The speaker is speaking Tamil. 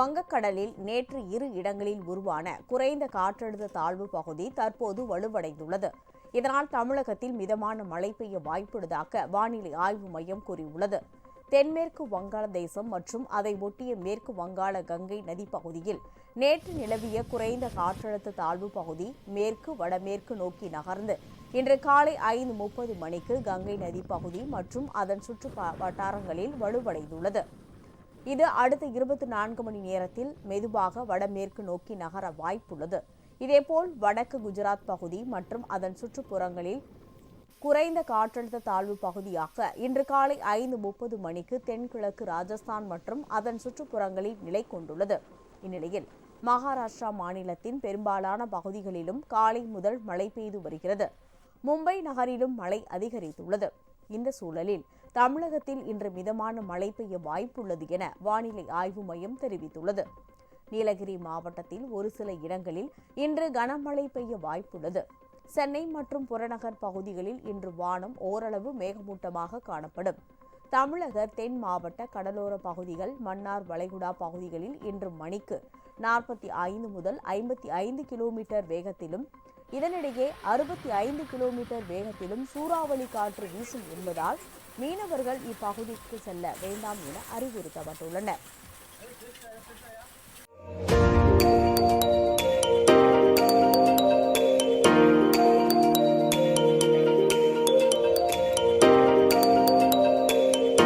வங்கக்கடலில் நேற்று 2 இடங்களில் உருவான குறைந்த காற்றழுத்த தாழ்வு பகுதி தற்போது வலுவடைந்துள்ளது. இதனால் தமிழகத்தில் மிதமான மழை பெய்ய வாய்ப்புள்ளதாக வானிலை ஆய்வு மையம் கூறியுள்ளது. தென்மேற்கு வங்காளதேசம் மற்றும் அதை ஒட்டிய மேற்கு வங்காள கங்கை நதி பகுதியில் நேற்று நிலவிய குறைந்த காற்றழுத்த தாழ்வு பகுதி மேற்கு வடமேற்கு நோக்கி நகர்ந்து இன்று காலை 5:30 மணிக்கு கங்கை நதி பகுதி மற்றும் அதன் சுற்று வட்டாரங்களில் வலுவடைந்துள்ளது. இது அடுத்த 24 மணி நேரத்தில் மெதுவாக வடமேற்கு நோக்கி நகர வாய்ப்புள்ளது. இதேபோல் வடக்கு குஜராத் பகுதி மற்றும் அதன் சுற்றுப்புறங்களில் குறைந்த காற்றழுத்த தாழ்வு பகுதியாக இன்று காலை 5:30 மணிக்கு தென்கிழக்கு ராஜஸ்தான் மற்றும் அதன் சுற்றுப்புறங்களில் நிலை கொண்டுள்ளது. இந்நிலையில் மகாராஷ்டிரா மாநிலத்தின் பெரும்பாலான பகுதிகளிலும் காலை முதல் மழை பெய்து வருகிறது. மும்பை நகரிலும் மழை அதிகரித்துள்ளது. இந்த சூழலில் தமிழகத்தில் இன்று மிதமான மழை பெய்ய வாய்ப்புள்ளது என வானிலை ஆய்வு மையம் தெரிவித்துள்ளது. நீலகிரி மாவட்டத்தில் ஒரு சில இடங்களில் இன்று கனமழை பெய்ய வாய்ப்புள்ளது. சென்னை மற்றும் புறநகர் பகுதிகளில் இன்று வானம் ஓரளவு மேகமூட்டமாக காணப்படும். தமிழக தென் மாவட்ட கடலோர பகுதிகள், மன்னார் வளைகுடா பகுதிகளில் இன்று மணிக்கு 45 முதல் 55 கிலோமீட்டர் வேகத்திலும், இதனிடையே 65 கிலோமீட்டர் வேகத்திலும் சூறாவளி காற்று வீசும் என்பதால் மீனவர்கள் இப்பகுதிக்கு செல்ல வேண்டாம் என அறிவுறுத்தப்பட்டுள்ளனர்.